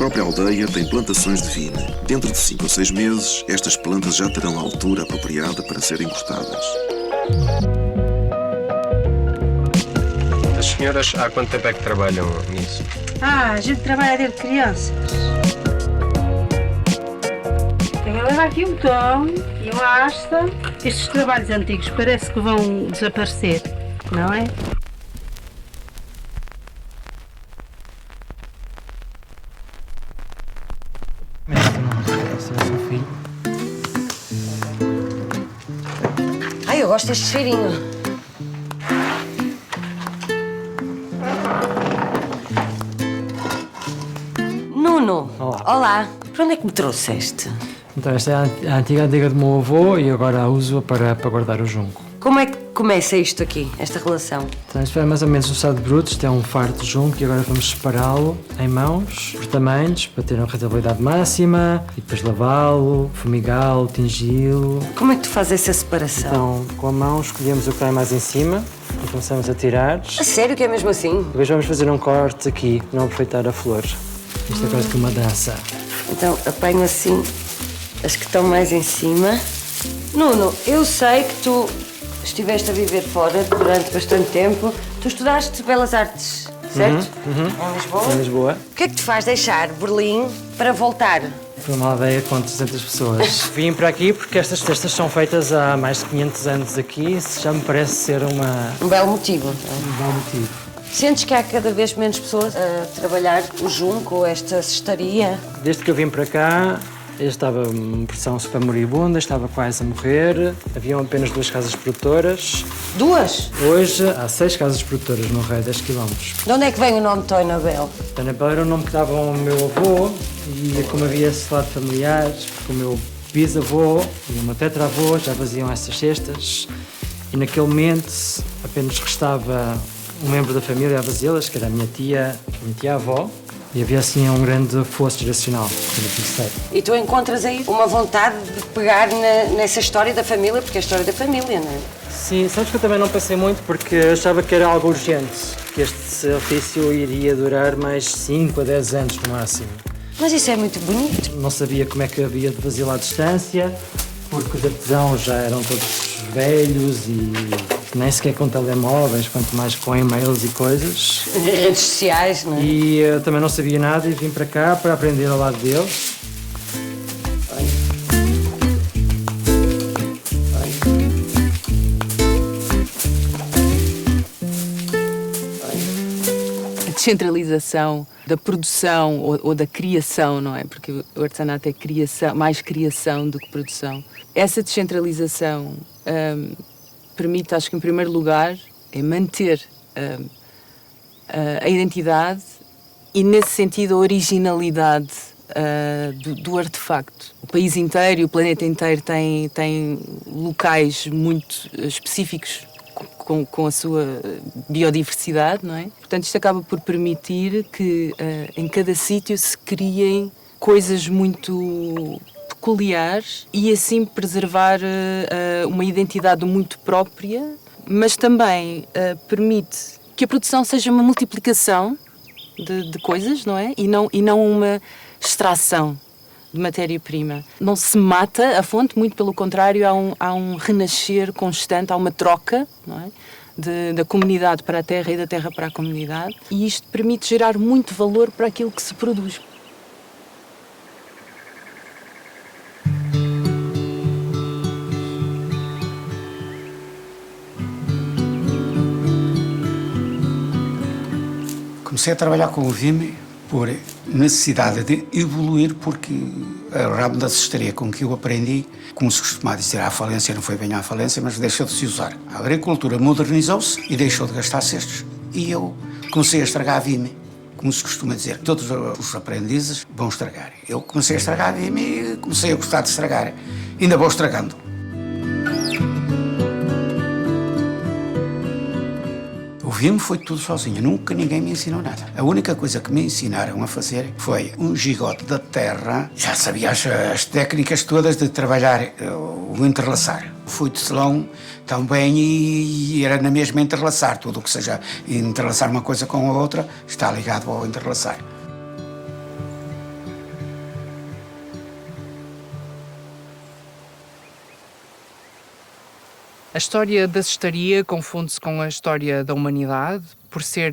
própria aldeia tem plantações de vime. Dentro de 5 ou 6 meses, estas plantas já terão a altura apropriada para serem cortadas. As senhoras, há quanto tempo é que trabalham nisso? A gente trabalha desde crianças. Ela leva aqui um tom e uma haste. Estes trabalhos antigos parece que vão desaparecer, não é? Ai, eu gosto deste cheirinho. Nuno, olá. Para onde é que me trouxeste? Então, esta é a antiga adega do meu avô e agora a uso para guardar o junco. Como é que começa isto aqui, esta relação? Então, isto é mais ou menos no estado bruto, isto é um fardo de junco e agora vamos separá-lo em mãos, por tamanhos, para ter uma rentabilidade máxima e depois lavá-lo, fumigá-lo, tingi-lo. Como é que tu fazes essa separação? Então, com a mão escolhemos o que está mais em cima e começamos a tirar. A sério que é mesmo assim? Depois vamos fazer um corte aqui, não aproveitar a flor. Isto é quase que uma dança. Então, apanho assim as que estão mais em cima. Nuno, eu sei que tu estiveste a viver fora durante bastante tempo. Tu estudaste Belas Artes, certo? Em Lisboa? Em Lisboa. O que é que te faz deixar Berlim para voltar? Foi uma aldeia com 300 pessoas. Vim para aqui porque estas cestas são feitas há mais de 500 anos aqui. Já me parece ser Um belo motivo. um bom motivo. Sentes que há cada vez menos pessoas a trabalhar o junco, esta cestaria? Desde que eu vim para cá, eu estava uma pressão super moribunda, estava quase a morrer. Haviam apenas 2 casas produtoras. 2? Hoje há 6 casas produtoras no raio de 10 km. De onde é que vem o nome Toina Bel? Tanabel era o nome que dava ao meu avô e como havia esse lado familiar, porque o meu bisavô e o meu tetravô já faziam essas cestas e naquele momento apenas restava um membro da família a fazê-las, que era a minha tia-avó, e havia assim um grande fosso geracional. E tu encontras aí uma vontade de pegar nessa história da família, porque é a história da família, não é? Sim, sabes que eu também não pensei muito porque achava que era algo urgente, que este ofício iria durar mais 5 a 10 anos no máximo. Mas isso é muito bonito. Não sabia como é que havia de fazê-lo à distância, porque os artesãos já eram todos velhos e nem sequer com telemóveis, quanto mais com e-mails e coisas. Redes sociais, não é? E eu também não sabia nada e vim para cá para aprender ao lado deles. A descentralização da produção ou da criação, não é? Porque o artesanato é criação, mais criação do que produção. Essa descentralização permite, acho que em primeiro lugar, é manter a identidade e, nesse sentido, a originalidade do artefacto. O país inteiro e o planeta inteiro tem locais muito específicos com a sua biodiversidade, não é? Portanto, isto acaba por permitir que em cada sítio se criem coisas muito peculiares e assim preservar uma identidade muito própria, mas também permite que a produção seja uma multiplicação de coisas, não é? E não uma extração de matéria-prima. Não se mata a fonte, muito pelo contrário, há um renascer constante, há uma troca, não é? Da comunidade para a terra e da terra para a comunidade, e isto permite gerar muito valor para aquilo que se produz. Comecei a trabalhar com o vime por necessidade de evoluir, porque o ramo da cestaria com que eu aprendi, como se costuma dizer, à falência, não foi bem à falência, mas deixou de se usar. A agricultura modernizou-se e deixou de gastar cestos. E eu comecei a estragar vime, como se costuma dizer. Todos os aprendizes vão estragar. Eu comecei a estragar vime e comecei a gostar de estragar. Ainda vou estragando. O vime foi tudo sozinho, nunca ninguém me ensinou nada. A única coisa que me ensinaram a fazer foi um gigote da terra. Já sabia as técnicas todas de trabalhar o entrelaçar. Fui tecelão também e era na mesma entrelaçar. Tudo o que seja entrelaçar uma coisa com a outra está ligado ao entrelaçar. A história da cestaria confunde-se com a história da humanidade, por ser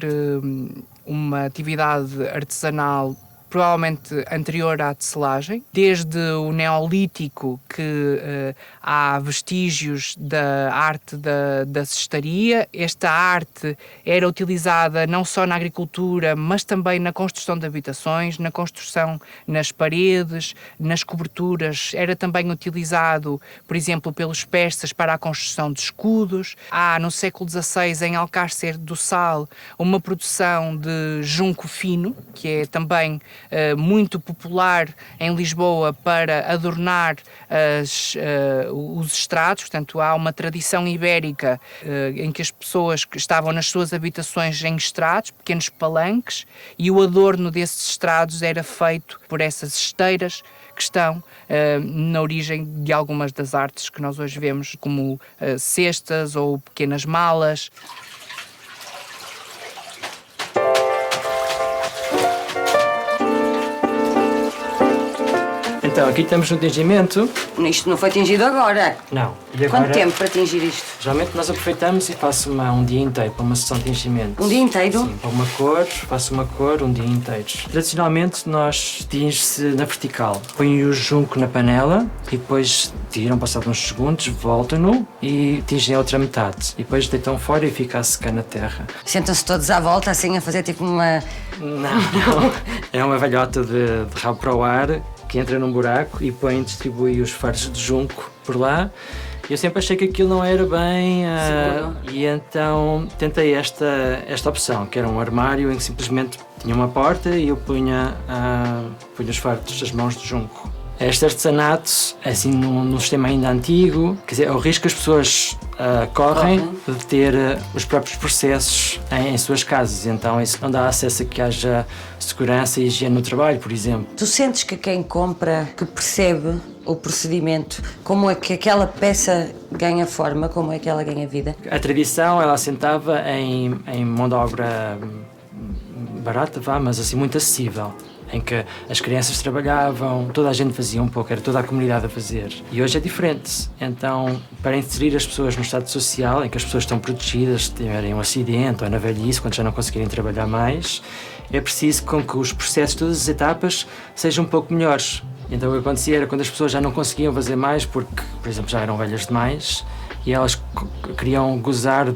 uma atividade artesanal provavelmente anterior à tecelagem. Desde o Neolítico que há vestígios da arte da cestaria. Esta arte era utilizada não só na agricultura, mas também na construção de habitações, na construção nas paredes, nas coberturas. Era também utilizado, por exemplo, pelos persas para a construção de escudos. Há, no século XVI, em Alcácer do Sal, uma produção de junco fino, que é também muito popular em Lisboa para adornar os estrados. Portanto, há uma tradição ibérica em que as pessoas que estavam nas suas habitações em estrados, pequenos palanques, e o adorno desses estrados era feito por essas esteiras que estão na origem de algumas das artes que nós hoje vemos, como cestas ou pequenas malas. Então, aqui estamos no tingimento. Isto não foi tingido agora. Não. E agora, Quanto tempo para tingir isto? geralmente nós aproveitamos e faço um dia inteiro para uma sessão de tingimento. Um dia inteiro? Sim, para uma cor, faço uma cor um dia inteiro. Tradicionalmente nós tinge-se na vertical. Põem o junco na panela e depois tiram, passado uns segundos, voltam-no e tingem a outra metade. E depois deitam fora e fica a secar na terra. Sentam-se todos à volta assim a fazer tipo uma... Não. É uma velhota de rabo para o ar que entra num buraco e distribui os faros de junco por lá. Eu sempre achei que aquilo não era bem e então tentei esta opção, que era um armário em que simplesmente tinha uma porta e eu punha os faros das mãos de junco. Este artesanato, assim, num sistema ainda antigo, quer dizer, é o risco que as pessoas correm de ter os próprios processos em suas casas. Então isso não dá acesso a que haja segurança e higiene no trabalho, por exemplo. Tu sentes que quem compra, que percebe o procedimento, como é que aquela peça ganha forma, como é que ela ganha vida? A tradição, ela assentava em mão de obra barata, mas assim muito acessível, em que as crianças trabalhavam, toda a gente fazia um pouco, era toda a comunidade a fazer. E hoje é diferente. Então, para inserir as pessoas no estado social, em que as pessoas estão protegidas, se tiverem um acidente ou na velhice, quando já não conseguirem trabalhar mais, é preciso com que os processos, todas as etapas, sejam um pouco melhores. Então, o que acontecia era quando as pessoas já não conseguiam fazer mais, porque, por exemplo, já eram velhas demais, e elas queriam gozar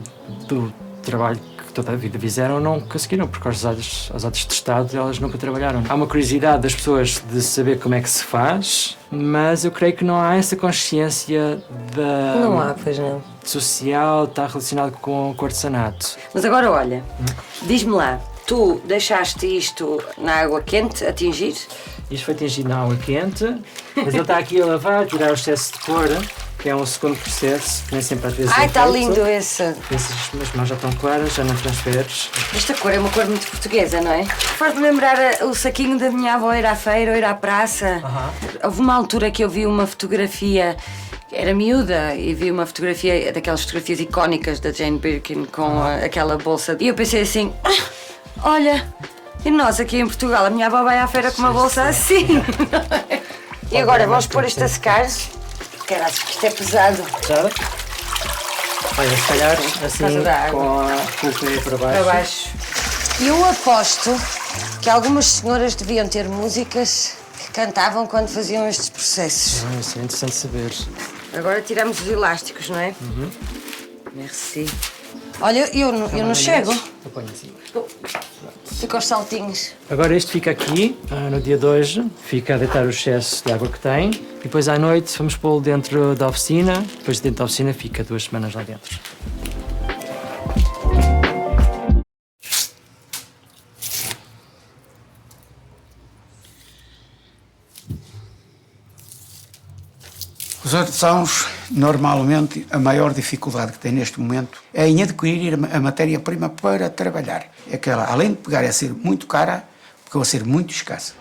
do trabalho toda a vida fizeram, não conseguiram, porque as artes de Estado elas nunca trabalharam. Há uma curiosidade das pessoas de saber como é que se faz, mas eu creio que não há essa consciência Não há, pois não. social, está relacionado com o artesanato. Mas agora olha, diz-me lá, tu deixaste isto na água quente a tingir? Isto foi tingido na água quente, mas ele está aqui a lavar, tirar o excesso de cor, que é um segundo processo, que nem sempre às vezes Ai, é está feito. lindo esse. As mãos já estão claras, já não transferes. Esta cor é uma cor muito portuguesa, não é? Faz-me lembrar o saquinho da minha avó ir à feira ou ir à praça. Houve uma altura que eu vi uma fotografia, era miúda, e vi uma fotografia, daquelas fotografias icónicas da Jane Birkin com aquela bolsa. E eu pensei assim, olha, e nós aqui em Portugal, a minha avó vai à feira com uma bolsa assim. E agora vamos pôr isto a secar. Caralho, isto é pesado. Pesado? Olha, se calhar assim com o pé para baixo. Para baixo. Eu aposto que algumas senhoras deviam ter músicas que cantavam quando faziam estes processos. Isso é interessante saber. Agora tiramos os elásticos, não é? Merci. Olha, eu não chego. Eu ponho assim. Fica aos saltinhos. Agora este fica aqui, no dia de hoje, fica a deitar o excesso de água que tem. E depois à noite vamos pô-lo dentro da oficina. Depois dentro da oficina fica 2 semanas lá dentro. Os artesãos, normalmente, a maior dificuldade que têm neste momento é em adquirir a matéria-prima para trabalhar. É que ela, além de pegar a ser muito cara, porque vai ser muito escassa.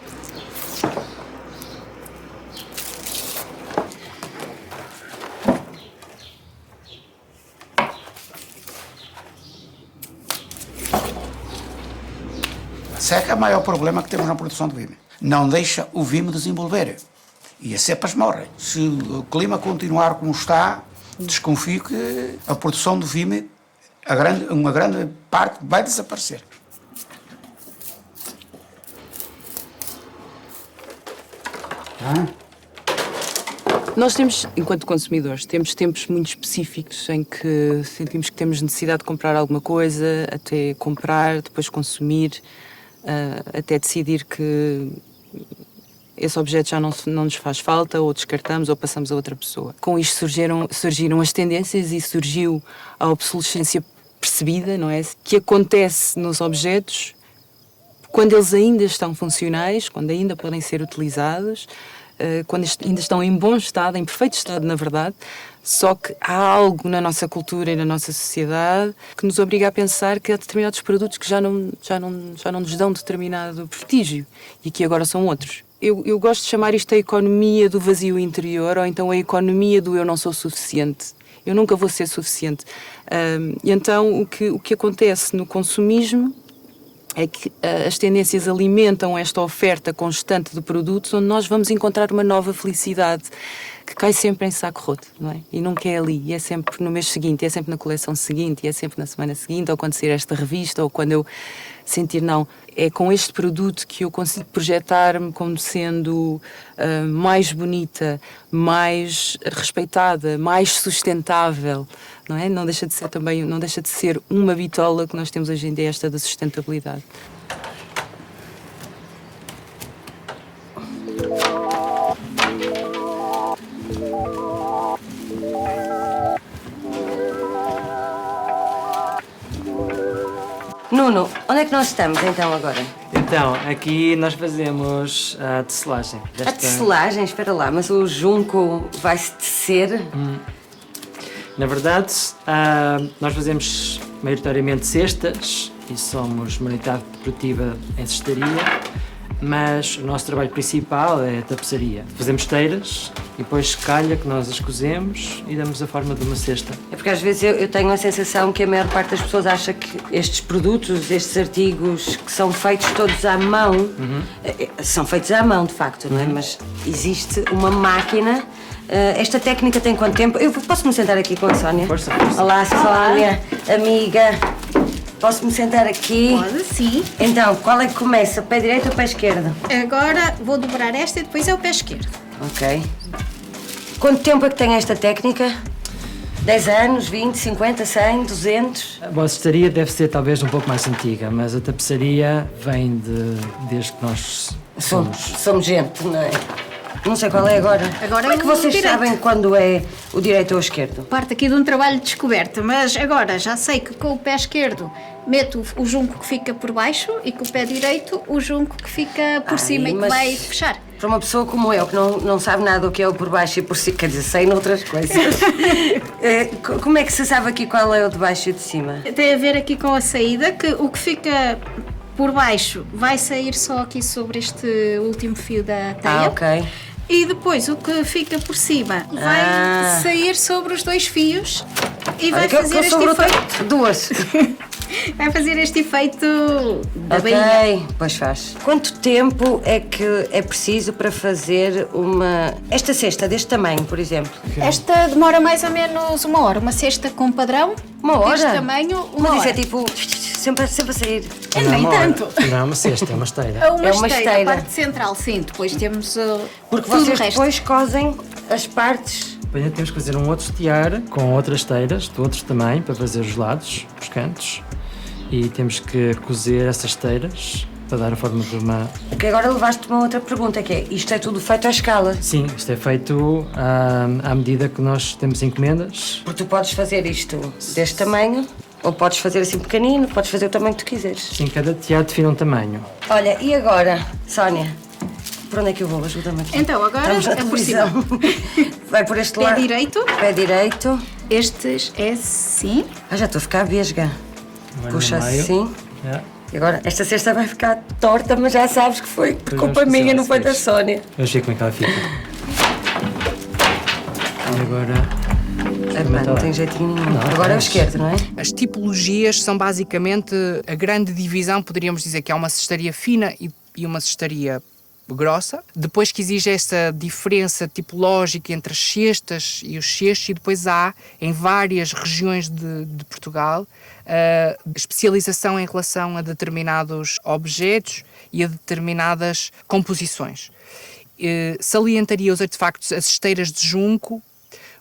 A seca é o maior problema que temos na produção de vime. Não deixa o vime desenvolver. E as cepas morrem. Se o clima continuar como está, desconfio que a produção do Vime, uma grande parte, vai desaparecer. Nós temos, enquanto consumidores, temos tempos muito específicos em que sentimos que temos necessidade de comprar alguma coisa, até comprar, depois consumir, até decidir que esse objeto já não nos faz falta, ou descartamos, ou passamos a outra pessoa. Com isto surgiram as tendências e surgiu a obsolescência percebida, não é? Que acontece nos objetos quando eles ainda estão funcionais, quando ainda podem ser utilizados, quando ainda estão em bom estado, em perfeito estado, na verdade, só que há algo na nossa cultura e na nossa sociedade que nos obriga a pensar que há determinados produtos que já não nos dão determinado prestígio e que agora são outros. Eu gosto de chamar isto a economia do vazio interior, ou então a economia do eu não sou suficiente. Eu nunca vou ser suficiente. E então o que acontece no consumismo é que as tendências alimentam esta oferta constante de produtos onde nós vamos encontrar uma nova felicidade que cai sempre em saco roto, não é? E nunca é ali, e é sempre no mês seguinte, é sempre na coleção seguinte, e é sempre na semana seguinte, ou quando sair esta revista, ou quando eu sentir, não, é com este produto que eu consigo projetar-me como sendo mais bonita, mais respeitada, mais sustentável, não é? Não deixa de ser uma bitola que nós temos hoje em dia, esta da sustentabilidade. Nuno, onde é que nós estamos então agora? Então, aqui nós fazemos a tecelagem. A tecelagem? Espera lá, mas o junco vai-se tecer? Na verdade, nós fazemos maioritariamente cestas e somos uma unidade produtiva em cestaria, mas o nosso trabalho principal é a tapeçaria. Fazemos esteiras e depois calha que nós as cozemos e damos a forma de uma cesta. É porque às vezes eu tenho a sensação que a maior parte das pessoas acha que estes produtos, estes artigos que são feitos todos à mão, são feitos à mão de facto, não é? Mas existe uma máquina. Esta técnica tem quanto tempo? Eu posso-me sentar aqui com a Sónia? Força. Olá, Sónia, amiga. Posso-me sentar aqui? Pode, sim. Então, qual é que começa? Pé direito ou pé esquerdo? Agora vou dobrar esta e depois é o pé esquerdo. Ok. Quanto tempo é que tem esta técnica? 10 anos, 20, 50, 100, 200? A cestaria deve ser talvez um pouco mais antiga, mas a tapeçaria vem desde que nós Somos gente, não é? Não sei qual é agora. Agora como é que vocês direito. sabem quando é o direito ou o esquerdo? Parte aqui de um trabalho de descoberta, mas agora já sei que com o pé esquerdo meto o junco que fica por baixo e com o pé direito o junco que fica por cima e que mas vai fechar. Para uma pessoa como eu, que não sabe nada do que é o por baixo e por cima, quer dizer, sei noutras coisas, como é que se sabe aqui qual é o de baixo e o de cima? Tem a ver aqui com a saída, que o que fica por baixo vai sair só aqui sobre este último fio da teia. Ok. E depois o que fica por cima vai sair sobre os dois fios e vai fazer este efeito. Duas. Vai fazer este efeito da bainha. Ok, pois faz. Quanto tempo é que é preciso para fazer esta cesta deste tamanho, por exemplo? Esta demora mais ou menos 1 hora. Uma cesta com padrão. Uma hora? Deste tamanho, 1 Mas hora. isso é tipo sempre a sair. Nem tanto. Não é uma cesta, é uma esteira. É uma uma esteira, esteira. a parte central, sim. Depois temos Porque tudo o vocês resto. depois cozem as partes. Depois ainda temos que fazer um outro tiar com outras esteiras de outro tamanho para fazer os lados, os cantos. E temos que cozer essas esteiras para dar a forma de uma... Porque agora levaste-me a outra pergunta, que é, isto é tudo feito à escala? Sim, isto é feito à medida que nós temos encomendas. Porque tu podes fazer isto deste tamanho, ou podes fazer assim pequenino, podes fazer o tamanho que tu quiseres. Sim, cada tiar define um tamanho. Olha, e agora, Sónia, por onde é que eu vou? Ajuda-me aqui. Então, agora Estamos na é por televisão. Vai por este lado. Pé direito. Pé direito. Estes é assim. Já estou a ficar vesga. Agora Puxa no meio. assim. É. E agora, esta cesta vai ficar torta, mas já sabes que foi por Pois culpa vamos fazer minha, a não foi da seguir. Sónia. Vamos ver como é que ela fica. E agora... Não tem jeitinho nenhum. Não, Agora é o tens. esquerdo, não é? As tipologias são basicamente a grande divisão, poderíamos dizer que há uma cestaria fina e uma cestaria grossa, depois que exige essa diferença tipológica entre as cestas e os cestos, e depois há, em várias regiões de Portugal, especialização em relação a determinados objetos e a determinadas composições. Salientaria os artefactos, as esteiras de junco,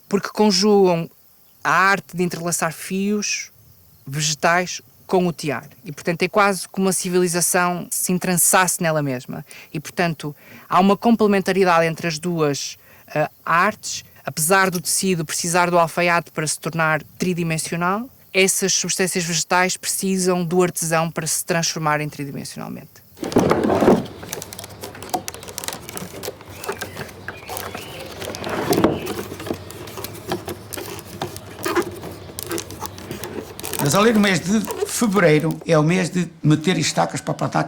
porque conjugam a arte de entrelaçar fios vegetais com o tear. E, portanto, é quase como uma civilização se entrançasse nela mesma. E, portanto, há uma complementaridade entre as duas artes. Apesar do tecido precisar do alfaiate para se tornar tridimensional, essas substâncias vegetais precisam do artesão para se transformarem tridimensionalmente. Mas ali no mês de fevereiro é o mês de meter estacas para plantar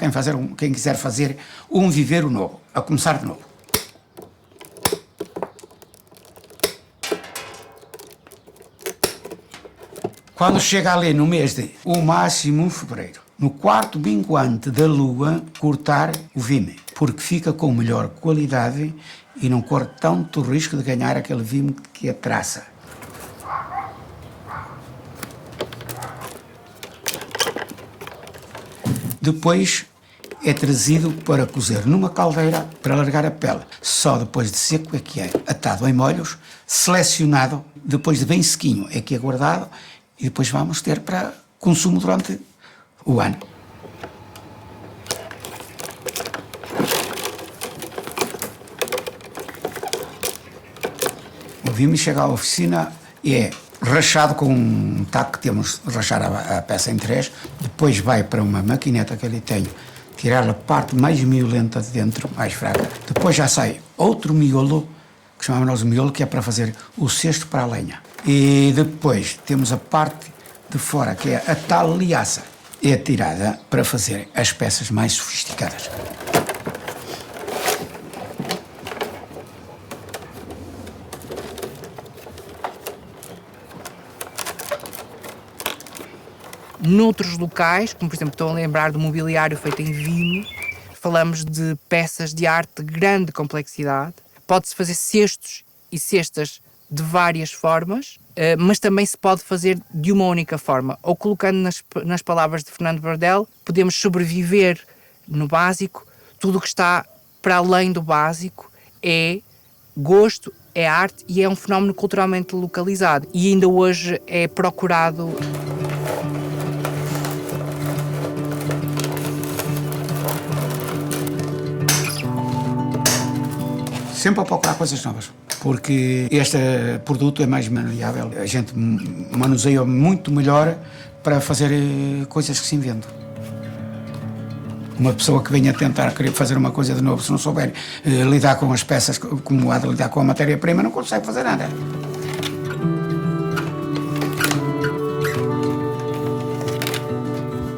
quem quiser fazer um viveiro novo, a começar de novo. Quando chega ali no mês de, o máximo fevereiro, no quarto minguante da lua, cortar o vime, porque fica com melhor qualidade e não corre tanto risco de ganhar aquele vime que a traça. Depois é trazido para cozer numa caldeira para largar a pele. Só depois de seco é que é atado em molhos, selecionado, depois de bem sequinho é que é guardado e depois vamos ter para consumo durante o ano. O vime chega à oficina e é rachado com um taco que temos de rachar a peça em 3, depois vai para uma maquineta que ali tenho, tirar a parte mais miolenta de dentro, mais fraca, depois já sai outro miolo, que chamamos nós de miolo, que é para fazer o cesto para a lenha. E depois temos a parte de fora, que é a tal liaça, é tirada para fazer as peças mais sofisticadas. Noutros locais, como por exemplo estou a lembrar do mobiliário feito em vime, falamos de peças de arte de grande complexidade. Pode-se fazer cestos e cestas de várias formas, mas também se pode fazer de uma única forma. Ou colocando nas palavras de Fernando Bardel, podemos sobreviver no básico. Tudo o que está para além do básico é gosto, é arte e é um fenómeno culturalmente localizado. E ainda hoje é procurado. Sempre a procurar coisas novas, porque este produto é mais maleável. A gente manuseia muito melhor para fazer coisas que se inventam. Uma pessoa que venha tentar querer fazer uma coisa de novo, se não souber lidar com as peças como há de lidar com a matéria-prima, não consegue fazer nada.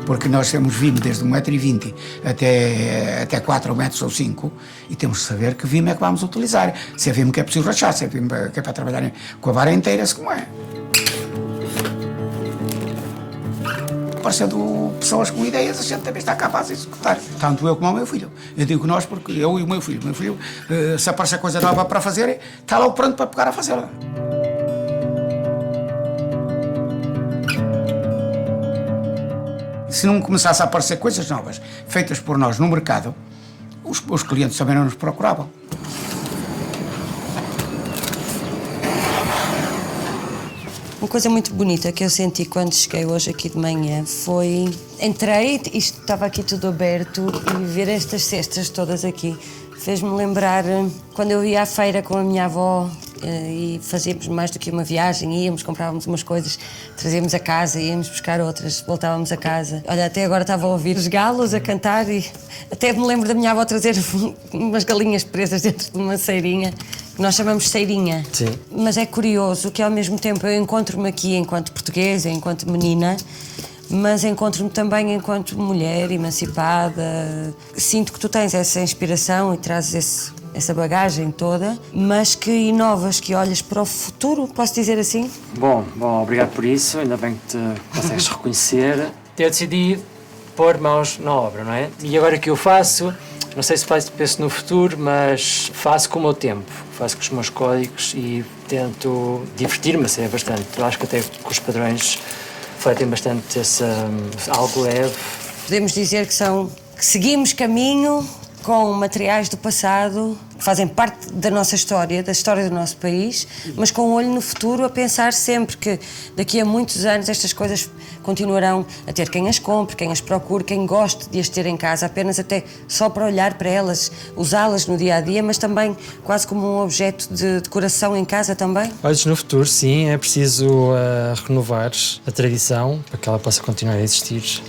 Porque nós temos vime desde 1,20 m até 4 metros ou 5 e temos de saber que vime é que vamos utilizar. Se é vime que é preciso rachar, se é vime que é para trabalhar com a vara inteira, se como é. Parecendo pessoas com ideias, a gente também está capaz de executar. Tanto eu como o meu filho. Eu digo nós porque eu e o meu filho. Se aparecer coisa nova para fazer, está logo pronto para pegar a fazê-la. Se não começasse a aparecer coisas novas feitas por nós no mercado, os clientes também não nos procuravam. Uma coisa muito bonita que eu senti quando cheguei hoje aqui de manhã foi... Entrei, isto estava aqui tudo aberto e ver estas cestas todas aqui fez-me lembrar quando eu ia à feira com a minha avó e fazíamos mais do que uma viagem, íamos, comprávamos umas coisas, trazíamos a casa, íamos buscar outras, voltávamos a casa. Olha, até agora estava a ouvir os galos a cantar e até me lembro da minha avó trazer umas galinhas presas dentro de uma ceirinha, que nós chamamos ceirinha. Sim. Mas é curioso que ao mesmo tempo eu encontro-me aqui enquanto portuguesa, enquanto menina, mas encontro-me também enquanto mulher emancipada. Sinto que tu tens essa inspiração e trazes essa bagagem toda, mas que inovas, que olhas para o futuro, posso dizer assim? Bom, obrigado por isso, ainda bem que te consegues reconhecer. Eu decidi pôr mãos na obra, não é? E agora que eu faço, Não sei se penso no futuro, mas faço com o meu tempo, faço com os meus códigos e tento divertir-me assim, bastante. Eu acho que até que os padrões refletem bastante algo leve. Podemos dizer que seguimos caminho com materiais do passado que fazem parte da nossa história, da história do nosso país, mas com um olho no futuro, a pensar sempre que daqui a muitos anos estas coisas continuarão a ter quem as compre, quem as procure, quem goste de as ter em casa, apenas até só para olhar para elas, usá-las no dia-a-dia, mas também quase como um objeto de decoração em casa também. Olhos no futuro, sim, é preciso renovar a tradição para que ela possa continuar a existir.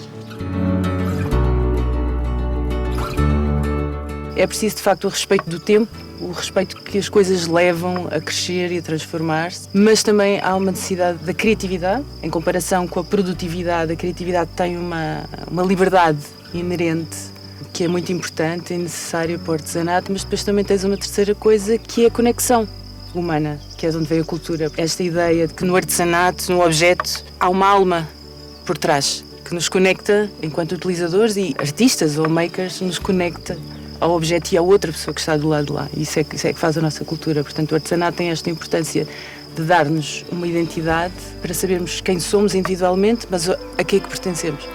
É preciso, de facto, o respeito do tempo, o respeito que as coisas levam a crescer e a transformar-se, mas também há uma necessidade da criatividade. Em comparação com a produtividade, a criatividade tem uma liberdade inerente que é muito importante e necessária para o artesanato, mas depois também tens uma terceira coisa, que é a conexão humana, que é de onde veio a cultura. Esta ideia de que no artesanato, no objeto, há uma alma por trás, que nos conecta enquanto utilizadores e artistas ou makers, nos conecta ao objeto e à outra pessoa que está do lado de lá. Isso é que faz a nossa cultura. Portanto, o artesanato tem esta importância de dar-nos uma identidade para sabermos quem somos individualmente, mas a que é que pertencemos.